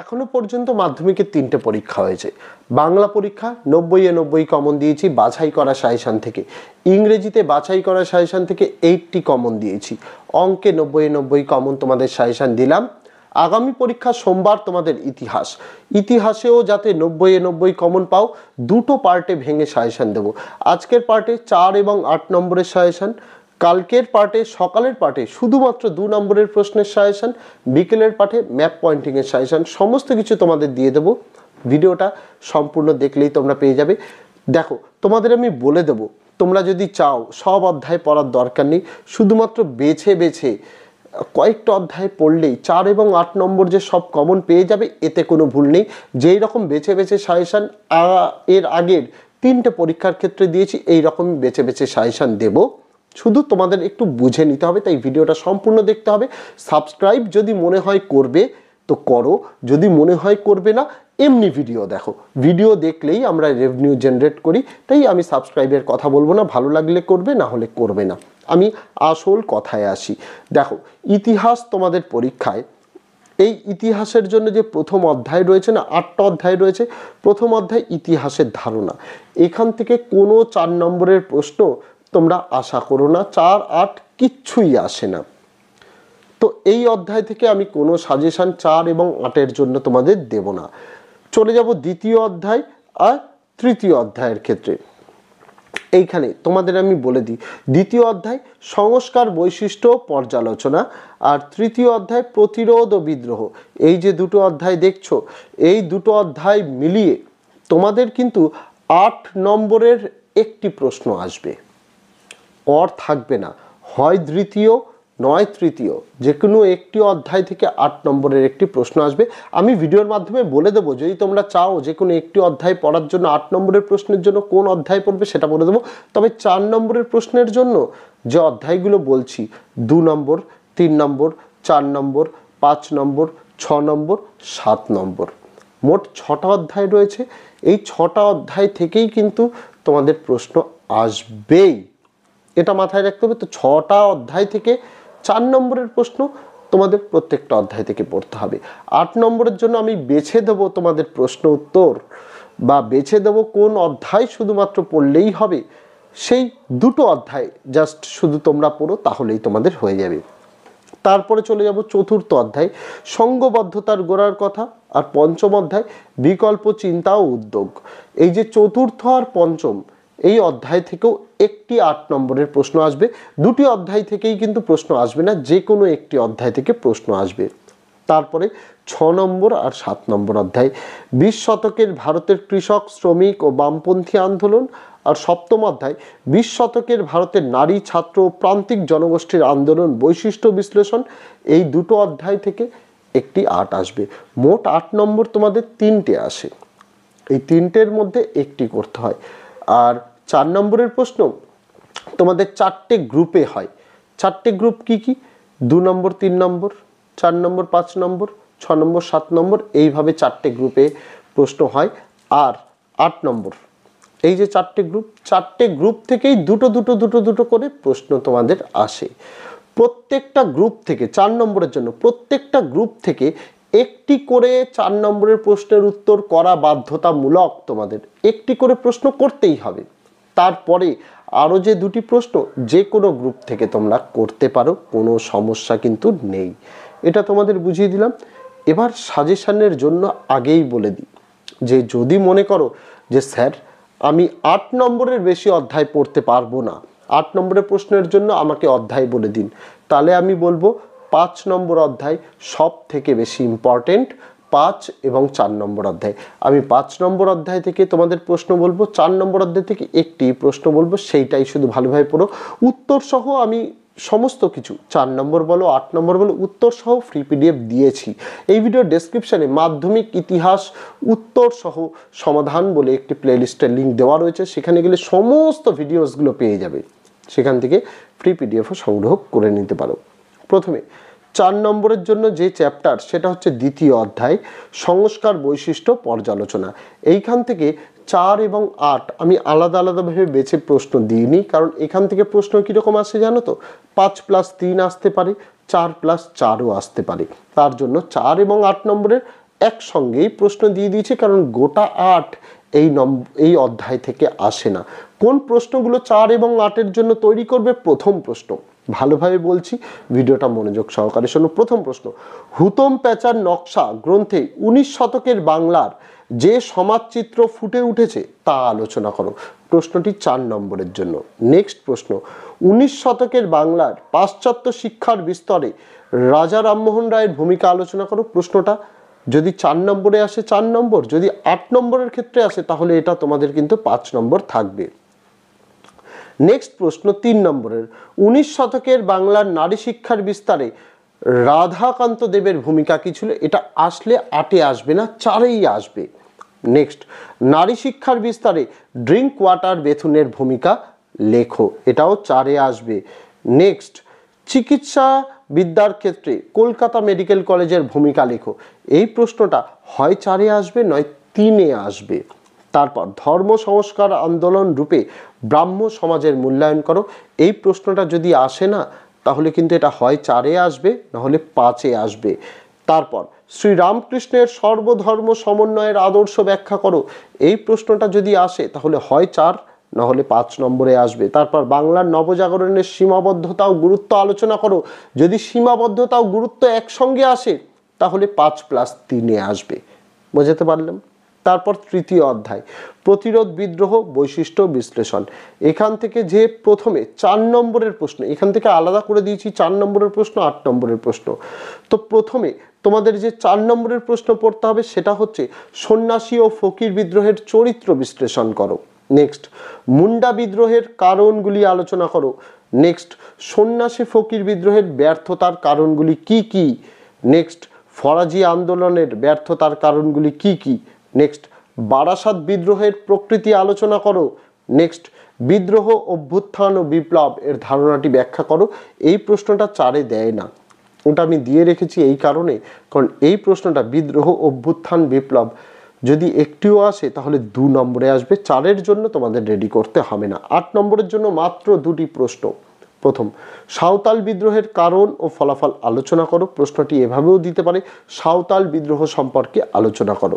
এখনো পর্যন্ত মাধ্যমিকের 3টে পরীক্ষা হয়েছে। বাংলা পরীক্ষা 90-এ 90 কমন দিয়েছি বাছাই করা সাজেশন থেকে। ইংরেজিতে বাছাই করা সাজেশন থেকে 80 কমন দিয়েছি। অঙ্কে 90-এ 90 কমন তোমাদের সাজেশন দিলাম। আগামী পরীক্ষা সোমবার তোমাদের ইতিহাস। ইতিহাসেও যাতে 90-এ 90 কমন পাও, দুটো পার্টে ভেঙে সাজেশন দেবো। আজকের পার্টে 4 এবং 8 নম্বরের সাজেশন, কালকের পার্টে সকালের পার্টে শুধুমাত্র 2 নম্বরের প্রশ্নের সাজেশন, বিকেলের পার্টে ম্যাপ পয়েন্টিংয়ের সাজেশন, সমস্ত কিছু তোমাদের দিয়ে দেবো। ভিডিওটা সম্পূর্ণ দেখলেই তোমরা পেয়ে যাবে। দেখো, তোমাদের আমি বলে দেবো, তোমরা যদি চাও সব অধ্যায় পড়ার দরকার নেই, শুধুমাত্র বেছে বেছে কয়েকটা অধ্যায় পড়লেই 4 এবং 8 নম্বর যে সব কমন পেয়ে যাবে, এতে কোনো ভুল নেই। যেই রকম বেছে বেছে সাজেশন এর আগের 3টে পরীক্ষার ক্ষেত্রে দিয়েছি, এই রকমই বেছে বেছে সাজেশন দেবো। শুধু তোমাদের একটু বুঝে নিতে হবে, তাই ভিডিওটা সম্পূর্ণ দেখতে হবে। সাবস্ক্রাইব যদি মনে হয় করবে তো করো, যদি মনে হয় করবে না, এমনি ভিডিও দেখো। ভিডিও দেখলেই আমরা রেভিনিউ জেনারেট করি, তাই আমি সাবস্ক্রাইবের কথা বলবো না। ভালো লাগলে করবে, না হলে করবে না। আমি আসল কথায় আসি। দেখো, ইতিহাস তোমাদের পরীক্ষায়, এই ইতিহাসের জন্য যে প্রথম অধ্যায় রয়েছে না, 8টা অধ্যায় রয়েছে। প্রথম অধ্যায় ইতিহাসের ধারণা। এখান থেকে কোনো 4 নম্বরের প্রশ্ন তোমরা আশা করো না। 4, 8 কিচ্ছুই আসে না। তো এই অধ্যায় থেকে আমি কোনো সাজেশন 4 এবং 8-এর জন্য তোমাদের দেব না। চলে যাব দ্বিতীয় অধ্যায় আর তৃতীয় অধ্যায়ের ক্ষেত্রে। এইখানে তোমাদের আমি বলে দিই, দ্বিতীয় অধ্যায় সংস্কার বৈশিষ্ট্য পর্যালোচনা, আর তৃতীয় অধ্যায় প্রতিরোধ ও বিদ্রোহ। এই যে দুটো অধ্যায় দেখছো, এই দুটো অধ্যায় মিলিয়ে তোমাদের কিন্তু 8 নম্বরের একটি প্রশ্ন আসবে। অর থাকবে না, হয় দ্বিতীয় নয় তৃতীয়, যে কোনো একটি অধ্যায় থেকে 8 নম্বরের একটি প্রশ্ন আসবে। আমি ভিডিওর মাধ্যমে বলে দেবো, যদি তোমরা চাও যে কোনো একটি অধ্যায় পড়ার জন্য 8 নম্বরের প্রশ্নের জন্য কোন অধ্যায় পড়বে সেটা বলে দেবো। তবে 4 নম্বরের প্রশ্নের জন্য যে অধ্যায়গুলো বলছি, 2 নম্বর, 3 নম্বর, 4 নম্বর, 5 নম্বর, 6 নম্বর, 7 নম্বর, মোট 6টা অধ্যায় রয়েছে। এই 6টা অধ্যায় থেকেই কিন্তু তোমাদের প্রশ্ন আসবেই, এটা মাথায় রাখতে হবে। তো 6টা অধ্যায় থেকে 4 নম্বরের প্রশ্ন তোমাদের প্রত্যেকটা অধ্যায় থেকে পড়তে হবে। 8 নম্বরের জন্য আমি বেছে দেবো তোমাদের প্রশ্ন উত্তর, বা বেছে দেবো কোন অধ্যায় শুধুমাত্র পড়লেই হবে। সেই দুটো অধ্যায় জাস্ট শুধু তোমরা পড়ো, তাহলেই তোমাদের হয়ে যাবে। তারপরে চলে যাব চতুর্থ অধ্যায় সঙ্ঘবদ্ধতার গোড়ার কথা, আর পঞ্চম অধ্যায় বিকল্প চিন্তা ও উদ্যোগ। এই যে চতুর্থ আর পঞ্চম, এই অধ্যায় থেকেও একটি 8 নম্বরের প্রশ্ন আসবে। দুটি অধ্যায় থেকেই কিন্তু প্রশ্ন আসবে না, যে কোনো একটি অধ্যায় থেকে প্রশ্ন আসবে। তারপরে 6 নম্বর আর 7 নম্বর অধ্যায় 20 শতকের ভারতের কৃষক, শ্রমিক ও বামপন্থী আন্দোলন, আর 7ম অধ্যায় 20 শতকের ভারতের নারী, ছাত্র ও প্রান্তিক জনগোষ্ঠীর আন্দোলন, বৈশিষ্ট্য বিশ্লেষণ। এই দুটো অধ্যায় থেকে একটি 8 আসবে। মোট 8 নম্বর তোমাদের 3টে আসে, এই 3টের মধ্যে একটি করতে হয়। আর 4 নম্বরের প্রশ্ন তোমাদের 4টে গ্রুপে হয়। 4টে গ্রুপ কি কি? 2 নম্বর, 3 নম্বর, 4 নম্বর, 5 নম্বর, 6 নম্বর, 7 নম্বর, এইভাবে 4টে গ্রুপে প্রশ্ন হয়। আর 8 নম্বর, এই যে 4টে গ্রুপ থেকেই দুটো করে প্রশ্ন তোমাদের আসে। প্রত্যেকটা গ্রুপ থেকে 4 নম্বরের জন্য প্রত্যেকটা গ্রুপ থেকে একটি করে 4 নম্বরের প্রশ্নের উত্তর করা বাধ্যতামূলক। তোমাদের একটি করে প্রশ্ন করতেই হবে। তারপরে আরও যে 2টি প্রশ্ন যে কোনো গ্রুপ থেকে তোমরা করতে পারো, কোনো সমস্যা কিন্তু নেই। এটা তোমাদের বুঝিয়ে দিলাম। এবার সাজেশনের জন্য আগেই বলে দিই যে যদি মনে করো যে স্যার আমি 8 নম্বরের বেশি অধ্যায় পড়তে পারবো না, 8 নম্বরের প্রশ্নের জন্য আমাকে অধ্যায় বলে দিন, তাহলে আমি বলবো 5 নম্বর অধ্যায় সব থেকে বেশি ইম্পর্টেন্ট। 5 এবং 4 নম্বর অধ্যায়, আমি 5 নম্বর অধ্যায় থেকে তোমাদের প্রশ্ন বলবো, 4 নম্বর অধ্যায় থেকে একটি প্রশ্ন বলবো, সেইটাই শুধু ভালোভাবে পড়ো। উত্তর সহ আমি সমস্ত কিছু 4 নম্বর বলো 8 নম্বর বলো উত্তর সহ ফ্রি পিডিএফ দিয়েছি। এই ভিডিওর ডেসক্রিপশনে মাধ্যমিক ইতিহাস উত্তর সহ সমাধান বলে একটি প্লেলিস্টের লিঙ্ক দেওয়া রয়েছে, সেখানে গেলে সমস্ত ভিডিওসগুলো পেয়ে যাবে। সেখান থেকে ফ্রি পিডিএফও সংগ্রহ করে নিতে পারো। প্রথমে 4 নম্বরের জন্য যে চ্যাপ্টার, সেটা হচ্ছে দ্বিতীয় অধ্যায় সংস্কার বৈশিষ্ট্য পর্যালোচনা। এইখান থেকে 4 এবং 8 আমি আলাদা আলাদাভাবে বেছে প্রশ্ন দিইনি, কারণ এখান থেকে প্রশ্ন কীরকম আসে জানো তো, 5+3 আসতে পারে, 4+4ও আসতে পারে। তার জন্য 4 এবং 8 নম্বরের একসঙ্গেই প্রশ্ন দিয়ে দিয়েছি, কারণ গোটা 8 এই অধ্যায় থেকে আসে না। কোন প্রশ্নগুলো 4 এবং 8-এর জন্য তৈরি করবে? প্রথম প্রশ্ন, ভালোভাবে বলছি, ভিডিওটা মনোযোগ সহকারে শোনো। প্রথম প্রশ্ন, হুতম প্যাঁচার নকশা গ্রন্থে 19 শতকের বাংলার যে সমাজচিত্র ফুটে উঠেছে তা আলোচনা করো। প্রশ্নটি 4 নম্বরের জন্য। নেক্সট প্রশ্ন, 19 শতকের বাংলার পাশ্চাত্য শিক্ষার বিস্তারে রাজা রামমোহন রায়ের ভূমিকা আলোচনা করো। প্রশ্নটা যদি 4 নম্বরে আসে 4 নম্বর, যদি 8 নম্বরের ক্ষেত্রে আসে তাহলে এটা তোমাদের কিন্তু 5 নম্বর থাকবে। নেক্সট প্রশ্ন 3 নম্বরের, 19 শতকের বাংলার নারী শিক্ষার বিস্তারে রাধাকান্ত দেবের ভূমিকা কি ছিল? এটা আসলে 8-এ আসবে না, 4-এই আসবে। নেক্সট, নারী শিক্ষার বিস্তারে ড্রিঙ্ক ওয়াটার বেথুনের ভূমিকা লেখো, এটাও 4-এ আসবে। নেক্সট, চিকিৎসা বিদ্যার ক্ষেত্রে কলকাতা মেডিকেল কলেজের ভূমিকা লেখো। এই প্রশ্নটা হয় 4-এ আসবে নয় 3-এ আসবে। তারপর ধর্ম সংস্কার আন্দোলন রূপে ব্রাহ্ম সমাজের মূল্যায়ন করো। এই প্রশ্নটা যদি আসে না তাহলে কিন্তু এটা হয় 4-এ আসবে, নাহলে 5-এ আসবে। তারপর শ্রীরামকৃষ্ণের সর্বধর্ম সমন্বয়ের আদর্শ ব্যাখ্যা করো। এই প্রশ্নটা যদি আসে তাহলে হয় 4, নাহলে 5 নম্বরে আসবে। তারপর বাংলার নবজাগরণের সীমাবদ্ধতা ও গুরুত্ব আলোচনা করো। যদি সীমাবদ্ধতা ও গুরুত্ব একসঙ্গে আসে তাহলে 5+3-এ আসবে। বোঝাতে পারলাম? তারপর তৃতীয় অধ্যায়, প্রতিরোধ বিদ্রোহ বৈশিষ্ট্য বিশ্লেষণ। এখান থেকে যে প্রথমে 4 নম্বরের প্রশ্ন, এখান থেকে আলাদা করে দিয়েছি 4 নম্বরের প্রশ্ন, 8 নম্বরের প্রশ্ন। তো প্রথমে তোমাদের যে 4 নম্বরের প্রশ্ন পড়তে হবে সেটা হচ্ছে সন্ন্যাসী ও ফকির বিদ্রোহের চরিত্র বিশ্লেষণ করো। নেক্সট, মুন্ডা বিদ্রোহের কারণগুলি আলোচনা করো। নেক্সট, সন্ন্যাসী ফকির বিদ্রোহের ব্যর্থতার কারণগুলি কি কি? নেক্সট, ফরাজি আন্দোলনের ব্যর্থতার কারণগুলি কি কি? নেক্সট, বারাসাত বিদ্রোহের প্রকৃতি আলোচনা করো। নেক্সট, বিদ্রোহ অভ্যুত্থান ও বিপ্লব এর ধারণাটি ব্যাখ্যা করো। এই প্রশ্নটা 4-এ দেয় না, ওটা আমি দিয়ে রেখেছি এই কারণে, কারণ এই প্রশ্নটা বিদ্রোহ অভ্যুত্থান বিপ্লব যদি একটিও আসে তাহলে 2 নম্বরে আসবে। 4-এর জন্য তোমাদের রেডি করতে হবে না। 8 নম্বরের জন্য মাত্র 2টি প্রশ্ন। প্রথম, সাঁওতাল বিদ্রোহের কারণ ও ফলাফল আলোচনা করো। প্রশ্নটি এভাবেও দিতে পারে, সাঁওতাল বিদ্রোহ সম্পর্কে আলোচনা করো।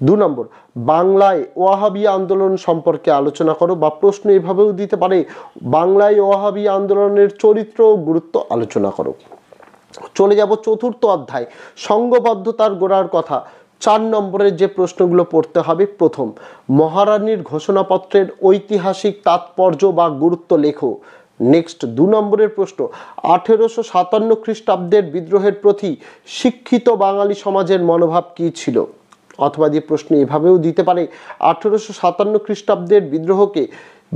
2 নম্বর, বাংলায় ওয়াহাবি আন্দোলন সম্পর্কে আলোচনা করো, বা প্রশ্ন এভাবেও দিতে পারে, বাংলায় ওয়াহাবি আন্দোলনের চরিত্র ও গুরুত্ব আলোচনা করো। চলে যাব চতুর্থ অধ্যায়, সংঘবদ্ধতার গোড়ার কথা। 4 নম্বরের যে প্রশ্নগুলো পড়তে হবে, প্রথম, মহারানীর ঘোষণাপত্রের ঐতিহাসিক তাৎপর্য বা গুরুত্ব লেখো। নেক্সট, 2 নম্বরের প্রশ্ন, 1857 খ্রিস্টাব্দের বিদ্রোহের প্রতি শিক্ষিত বাঙালি সমাজের মনোভাব কি ছিল? অথবা দিয়ে প্রশ্ন এভাবেও দিতে পারে, 1857 খ্রিস্টাব্দের বিদ্রোহকে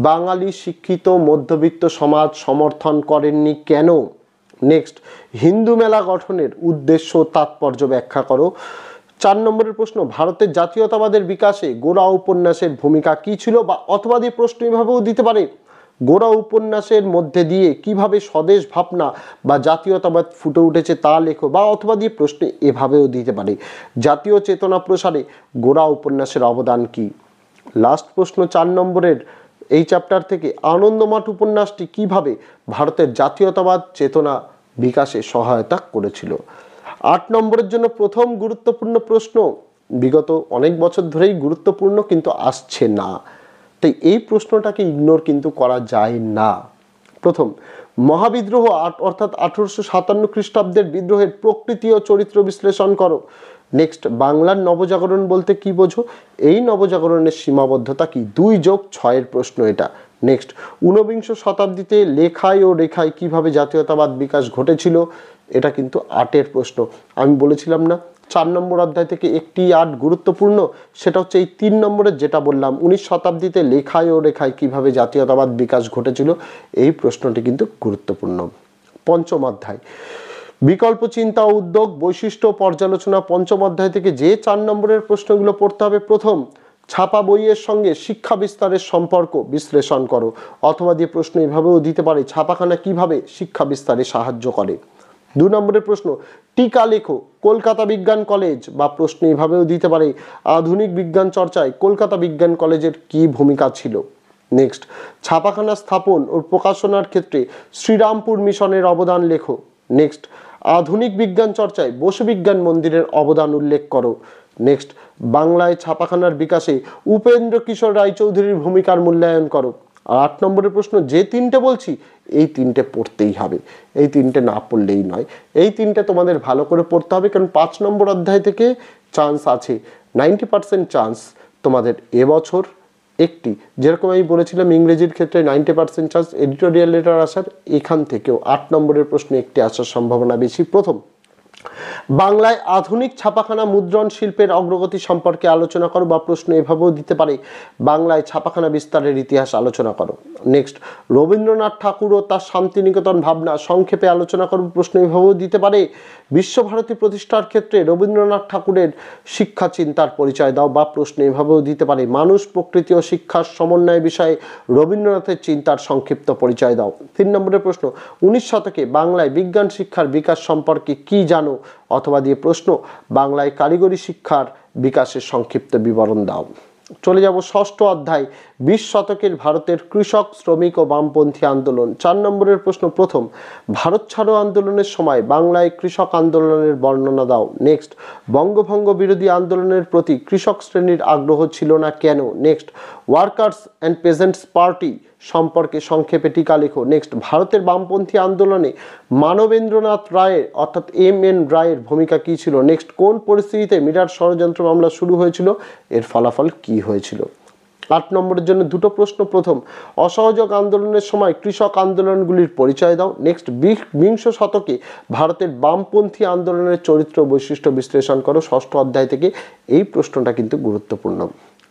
বাঙালি শিক্ষিত মধ্যবিত্ত সমাজ সমর্থন করেননি কেন? নেক্সট, হিন্দু মেলা গঠনের উদ্দেশ্য তাৎপর্য ব্যাখ্যা করো। 4 নম্বরের প্রশ্ন, ভারতের জাতীয়তাবাদের বিকাশে গোরা উপন্যাসের ভূমিকা কি ছিল? বা অথবা দিয়ে প্রশ্ন এভাবেও দিতে পারে, গোরা উপন্যাসের মধ্যে দিয়ে কিভাবে স্বদেশ ভাবনা বা জাতীয়তাবাদ ফুটে উঠেছে তা লেখো। বা অথবা দিয়ে প্রশ্ন এভাবেও দিতে পারে, জাতীয় চেতনা প্রসারে গোরা উপন্যাসের অবদান কি? লাস্ট প্রশ্ন 4 নম্বরের এই চ্যাপ্টার থেকে, আনন্দমঠ উপন্যাসটি কিভাবে ভারতের জাতীয়তাবাদ চেতনা বিকাশে সহায়তা করেছিল? 8 নম্বরের জন্য প্রথম গুরুত্বপূর্ণ প্রশ্ন, বিগত অনেক বছর ধরেই গুরুত্বপূর্ণ কিন্তু আসছে না, তাই এই প্রশ্নটাকে ইগনোর কিন্তু করা যায় না। প্রথম, মহাবিদ্রোহ অর্থাৎ 1857 খ্রিস্টাব্দের বিদ্রোহের প্রকৃতি ও চরিত্র বিশ্লেষণ করো। নেক্সট, বাংলার নবজাগরণ বলতে কি বোঝো? এই নবজাগরণের সীমাবদ্ধতা কি? 2+6 প্রশ্ন এটা। নেক্সট, 19 শতাব্দীতে লেখায় ও রেখায় কিভাবে জাতীয়তাবাদ বিকাশ ঘটেছিল? এটা কিন্তু 8-এর প্রশ্ন। আমি বলেছিলাম না 4 নম্বর অধ্যায় থেকে একটি 8 গুরুত্বপূর্ণ, সেটা হচ্ছে এই 3 নম্বরের যেটা বললাম, 19 শতাব্দীতে লেখায় ও রেখায় কিভাবে জাতীয়তাবাদ বিকাশ ঘটেছিল, এই প্রশ্নটি কিন্তু গুরুত্বপূর্ণ। পঞ্চম অধ্যায়, বিকল্প চিন্তা ও উদ্যোগ বৈশিষ্ট্য পর্যালোচনা। পঞ্চম অধ্যায় থেকে যে 4 নম্বরের প্রশ্নগুলো পড়তে হবে, প্রথম, ছাপা বইয়ের সঙ্গে শিক্ষা বিস্তারের সম্পর্ক বিশ্লেষণ করো। অথবা দিয়ে প্রশ্ন এভাবেও দিতে পারে, ছাপাখানা কিভাবে শিক্ষা বিস্তারে সাহায্য করে। 2 নম্বরের প্রশ্ন, টিকা লেখো, কলকাতা বিজ্ঞান কলেজ, বা প্রশ্ন এভাবেও দিতে পারে, আধুনিক বিজ্ঞান চর্চায় কলকাতা বিজ্ঞান কলেজের কি ভূমিকা ছিল। নেক্সট, ছাপাখানা স্থাপন ও প্রকাশনার ক্ষেত্রে শ্রীরামপুর মিশনের অবদান লেখো। নেক্সট, আধুনিক বিজ্ঞান চর্চায় বসু বিজ্ঞান মন্দিরের অবদান উল্লেখ করো। নেক্সট বাংলায় ছাপাখানার বিকাশে উপেন্দ্র কিশোর রায়চৌধুরীর ভূমিকার মূল্যায়ন করো। আর 8 নম্বরের প্রশ্ন, যে তিনটে বলছি এই তিনটে পড়তেই হবে, এই তিনটে না পড়লেই নয়, এই তিনটে তোমাদের ভালো করে পড়তে হবে, কারণ 5 নম্বর অধ্যায় থেকে চান্স আছে 90% চান্স তোমাদের এবছর একটি, যেরকম আমি বলেছিলাম ইংরেজির ক্ষেত্রে 90% চান্স এডিটোরিয়াল লেটার আসার, এখান থেকেও 8 নম্বরের প্রশ্নে একটি আসার সম্ভাবনা বেশি। প্রথম, বাংলায় আধুনিক ছাপাখানা মুদ্রণ শিল্পের অগ্রগতি সম্পর্কে আলোচনা করো, বা প্রশ্ন এভাবেও দিতে পারে বাংলায় ছাপাখানা বিস্তারের ইতিহাস আলোচনা করো। নেক্সট, রবীন্দ্রনাথ ঠাকুর ও তার শান্তিনিকেতন ভাবনা সংক্ষেপে আলোচনা করো, প্রশ্ন এভাবেও দিতে পারে বিশ্বভারতী প্রতিষ্ঠার ক্ষেত্রে রবীন্দ্রনাথ ঠাকুরের শিক্ষা চিন্তার পরিচয় দাও, বা প্রশ্ন এভাবেও দিতে পারে মানুষ প্রকৃতি ও শিক্ষার সমন্বয় বিষয়ে রবীন্দ্রনাথের চিন্তার সংক্ষিপ্ত পরিচয় দাও। 3 নম্বরের প্রশ্ন, 19 শতকে বাংলায় বিজ্ঞান শিক্ষার বিকাশ সম্পর্কে কি জানো, অথবা দিয়ে প্রশ্ন বাংলায় কারিগরি শিক্ষার বিকাশের সংক্ষিপ্ত বিবরণ দাও। চলে যাব ষষ্ঠ অধ্যায়, 20 শতকের ভারতের কৃষক, শ্রমিক ও বামপন্থী আন্দোলন। 4 নম্বরের প্রশ্ন, প্রথম ভারত ছাড়ো আন্দোলনের সময় বাংলায় কৃষক আন্দোলনের বর্ণনা দাও। নেক্সট, বঙ্গভঙ্গ বিরোধী আন্দোলনের প্রতি কৃষক শ্রেণীর আগ্রহ ছিল না কেন। Next, workers and peasants party সম্পর্কে সংক্ষেপে টিকা লেখো। নেক্সট, ভারতের বামপন্থী আন্দোলনে মানবেন্দ্রনাথ রায়ের অর্থাৎ এম.এন. রায়ের ভূমিকা কী ছিল। নেক্সট, কোন পরিস্থিতিতে মিরাট ষড়যন্ত্র মামলা শুরু হয়েছিল, এর ফলাফল কী হয়েছিল। 8 নম্বরের জন্য দুটো প্রশ্ন, প্রথম অসহযোগ আন্দোলনের সময় কৃষক আন্দোলনগুলির পরিচয় দাও। নেক্সট, 20 শতকে ভারতের বামপন্থী আন্দোলনের চরিত্র বৈশিষ্ট্য বিশ্লেষণ করো। ষষ্ঠ অধ্যায় থেকে এই প্রশ্নটা কিন্তু গুরুত্বপূর্ণ।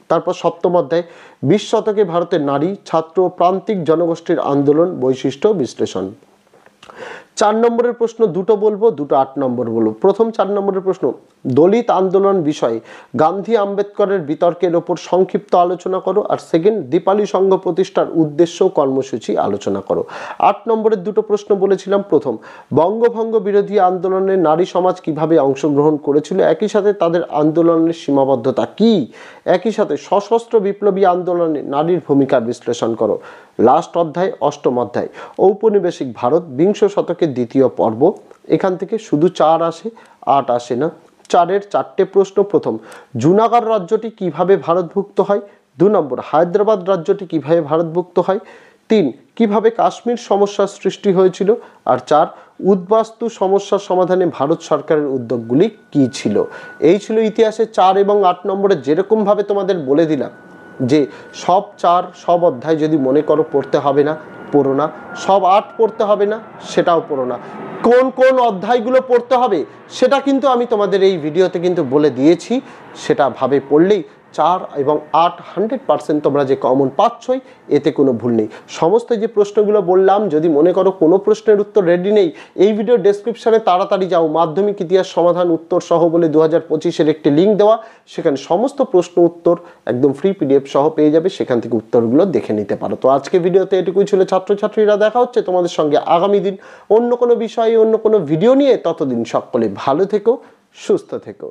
তারপর সপ্তম অধ্যায়, 20 শতকে ভারতের নারী, ছাত্র, প্রান্তিক জনগোষ্ঠীর আন্দোলন বৈশিষ্ট্য বিশ্লেষণ। 4 নম্বরের প্রশ্ন দুটো বলবো, দুটো 8 নম্বর বলবো। প্রথম 4 নম্বরের প্রশ্ন, দলিত আন্দোলন বিষয়ে গান্ধী আম্বেদকরের বিতর্কের ওপর সংক্ষিপ্ত আলোচনা করো। আর সেকেন্ড, দীপালি সংঘ প্রতিষ্ঠার উদ্দেশ্য কর্মসূচি আলোচনা করো। 8 নম্বরের দুটো প্রশ্ন বলেছিলাম, প্রথম বঙ্গভঙ্গ বিরোধী আন্দোলনে নারী সমাজ কিভাবে অংশগ্রহণ করেছিল, একই সাথে তাদের আন্দোলনের সীমাবদ্ধতা কি, একই সাথে সশস্ত্র বিপ্লবী আন্দোলনে নারীর ভূমিকার বিশ্লেষণ করো। লাস্ট অধ্যায়, অষ্টম অধ্যায়, ঔপনিবেশিক ভারত 20 শতকের দ্বিতীয় পর্ব। এখান থেকে শুধু 4 আসে, 8 আসে না। 4-এর 4টে প্রশ্ন, প্রথম জুনাগড় রাজ্যটি কিভাবে ভারতভুক্ত হয়। 2 নম্বর, হায়দ্রাবাদ রাজ্যটি কিভাবে ভারতভুক্ত হয়। 3, কিভাবে কাশ্মীর সমস্যার সৃষ্টি হয়েছিল। আর 4, উদ্বাস্তু সমস্যার সমাধানে ভারত সরকারের উদ্যোগগুলি কি ছিল। এই ছিল ইতিহাসে 4 এবং 8 নম্বরে। যেরকমভাবে তোমাদের বলে দিলাম যে সব 4 সব অধ্যায় যদি মনে করো পড়তে হবে না, পড়ো না। সব 8 পড়তে হবে না, সেটাও পড়ো না। কোন কোন অধ্যায়গুলো পড়তে হবে সেটা কিন্তু আমি তোমাদের এই ভিডিওতে কিন্তু বলে দিয়েছি। সেটা ভাবে পড়লেই 4 এবং 8 100% তোমরা যে কমন পাচ্ছই, এতে কোনো ভুল নেই। সমস্ত যে প্রশ্নগুলো বললাম, যদি মনে করো কোনো প্রশ্নের উত্তর রেডি নেই, এই ভিডিও ডেসক্রিপশনে তাড়াতাড়ি যাও, মাধ্যমিক ইতিহাস সমাধান উত্তর সহ বলে 2025-এর একটি লিঙ্ক দেওয়া, সেখানে সমস্ত প্রশ্ন উত্তর একদম ফ্রি PDF সহ পেয়ে যাবে, সেখান থেকে উত্তরগুলো দেখে নিতে পারো। তো আজকে ভিডিওতে এটুকুই ছিল ছাত্রছাত্রীরা, দেখা হচ্ছে তোমাদের সঙ্গে আগামী দিন অন্য কোনো বিষয়ে, অন্য কোনো ভিডিও নিয়ে। ততদিন সকলে ভালো থেকো, সুস্থ থেকো।